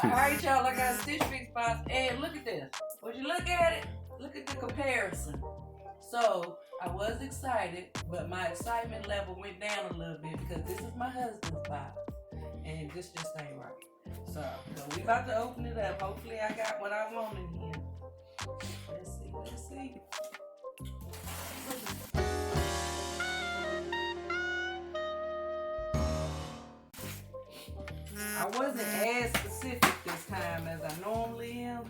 Alright, y'all, I got Stitch Fix box, and look at this. Would you look at it? Look at the comparison. So, I was excited, but my excitement level went down a little bit because this is my husband's box, and this just ain't right. So we about to open it up. Hopefully I got what I want in here. Let's see. I wasn't as specific this time as I normally am,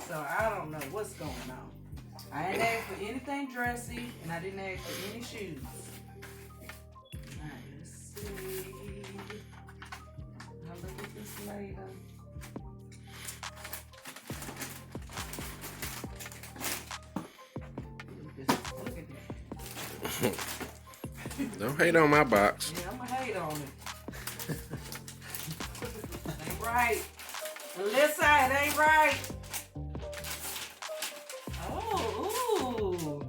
so I don't know what's going on. I didn't ask for anything dressy, and I didn't ask for any shoes. Alright, let's see. I'll look at this later. Look at this. Don't hate on my box. Yeah, I'm gonna hate on it. Ain't right. Alyssa, it ain't right. Oh, ooh.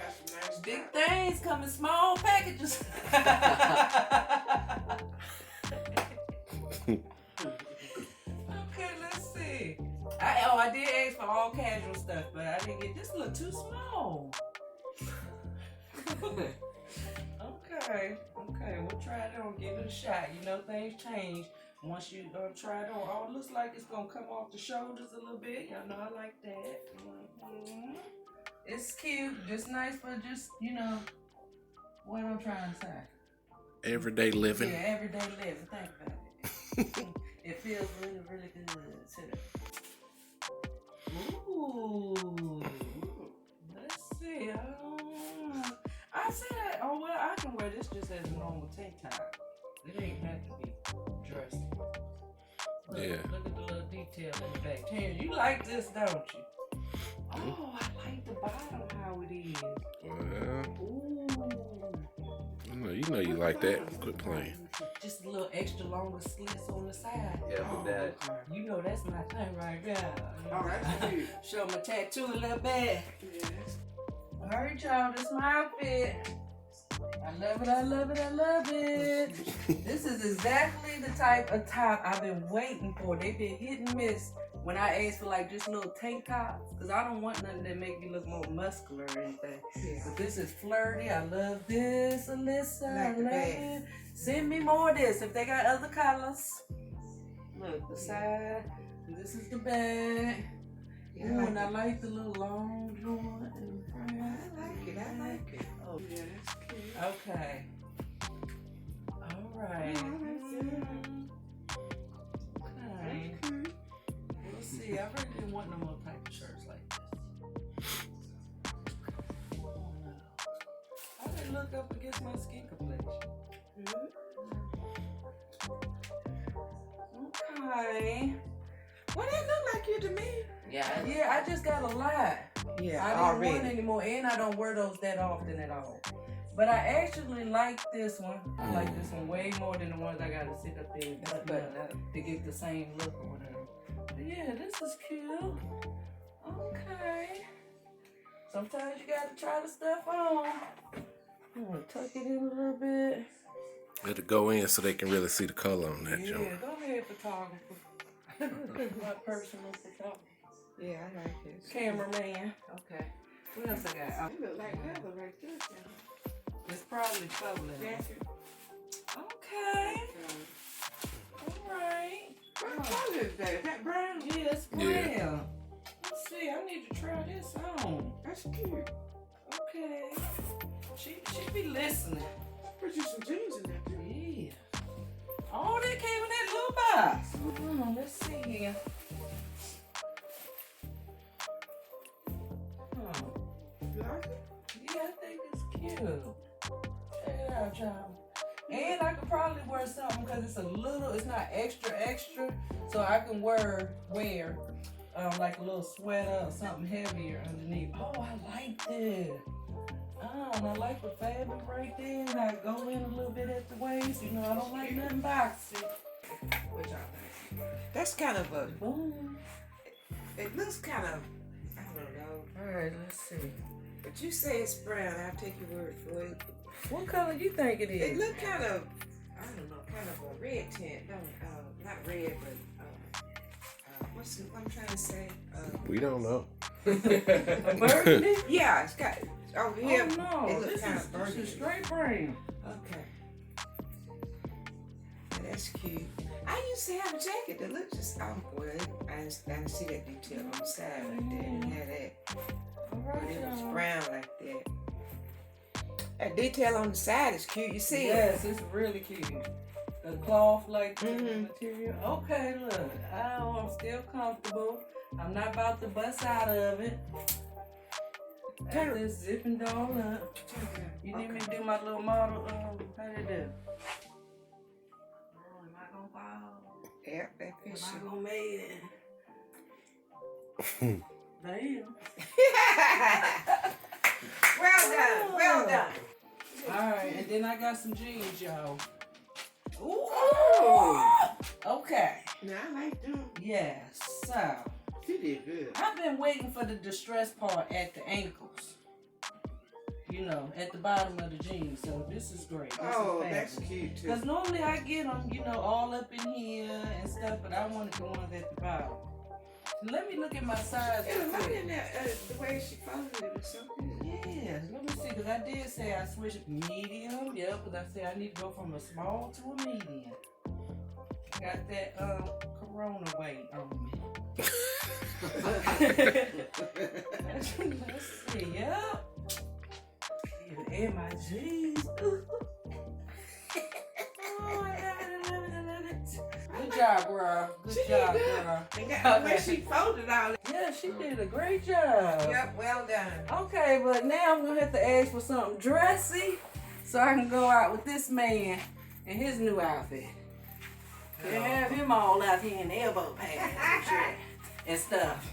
Nice big things come in small packages. Okay, let's see. I did ask for all casual stuff, but I didn't get this. Look too small. Okay, we'll try it on, give it a shot. You know, things change once you try it on. Oh, it looks like it's gonna come off the shoulders a little bit. Y'all know I like that. It's cute, just nice for just, you know, what I'm trying to say. Everyday living. Yeah, everyday living. Think about it. It feels really, really good too. Ooh. Let's see. I see that. Oh, well, I can wear this just as a normal tank top. It ain't have to be dressed. Look at the little detail in the back. Terrence, you like this, don't you? Oh, I like the bottom how it is. Well, Ooh. you know you like that. Quit playing. Just a little extra longer slits on the side. Yeah, with that. You know that's my thing right there. Oh, that's cute. Show my tattoo a little bit. Yes. Alright, y'all, this is my outfit. I love it, I love it, I love it. This is exactly the type of top I've been waiting for. They've been hit and miss when I asked for like just little tank tops. Because I don't want nothing that make me look more muscular or anything. Yeah. But this is flirty. I love this, Alyssa. I love it. Send me more of this if they got other colors. Look, the side. This is the back. Yeah, ooh, and I like the little long joint in front. I like it. Oh, yeah, that's cute. Okay. All right. Okay. We'll see. I really didn't want no more type of shirts like this. I didn't look up against my skin complexion. Okay. Well, they look like you to me. Yeah, I just got a lot. Yeah, I don't want anymore, and I don't wear those that often at all. But I actually like this one. I like this one way more than the ones I gotta sit up there and button up to get the same look or whatever. But yeah, this is cute. Okay. Sometimes you gotta try the stuff on. I'm gonna tuck it in a little bit. Let it go in so they can really see the color on that joint. Yeah, go ahead, photographer. My personal photographer. Yeah, I like it. Cameraman. Okay. What else I got? You look like leather right there. It's probably faux leather. Okay. Alright. What color is that? Is that brown? Yeah, it's brown. Yeah. Let's see. I need to try this on. That's cute. Okay. She be listening. Put you some jeans in there too. Yeah. Oh, they came in that little box. Let's see here. You like it? Yeah, I think it's cute. Check it out, y'all. And I could probably wear something because it's not extra, so I can wear like a little sweater or something heavier underneath. Oh, I like this. Oh, and I like the fabric right there, and I go in a little bit at the waist. You know, I don't like nothing boxy. What y'all think? That's kind of a Boom. It looks kind of, I don't know. All right, let's see. But you say it's brown. I'll take your word for it. What color you think it is? It look kind of, I don't know, kind of a red tint. No, not red, but I'm trying to say. We don't know. A burgundy? Yeah, it's got over here. Oh no, It looks this kind is of burgundy. straight brown. Okay. Yeah, that's cute. I used to have a jacket that looked just well. I didn't see that detail on the side like that. It didn't have that. All But right, it was y'all. brown like that. That detail on the side is cute. You see it? Yes, it's really cute. The cloth like the Mhm. material. Okay, look. Oh, I'm still comfortable. I'm not about to bust out of it. After zipping it all up. You need me to do my little model? How they do? Oh, am I gonna fall? Yep, that Am fish. I gonna make it? Damn. Well done. Well done. Alright, and then I got some jeans, y'all. Ooh. Okay. Now I like them. Yes. So, She did good. I've been waiting for the distress part at the ankles. You know, at the bottom of the jeans. So this is great. This Oh, is that's fabulous. cute too. Because normally I get them, you know, all up in here and stuff, but I wanted the ones at the bottom. Let me look at my size. Yeah, real look quick. at that. The way she folded it was so good. Yeah, let me see, because I did say I switched medium. Yeah, because I said I need to go from a small to a medium. Got that corona weight on me. Let's see, yep. And my jeans. Ooh. Oh, I love it, I love it, I love it. Good job, girl. Good She job, did good. girl. And got the way she folded all that. Yeah, she did a great job. Yep, well done. Okay, but now I'm gonna have to ask for something dressy so I can go out with this man in his new outfit. They have him all out here in the elbow pads and stuff.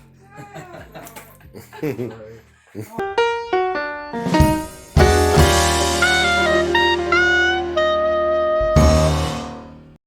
Oh,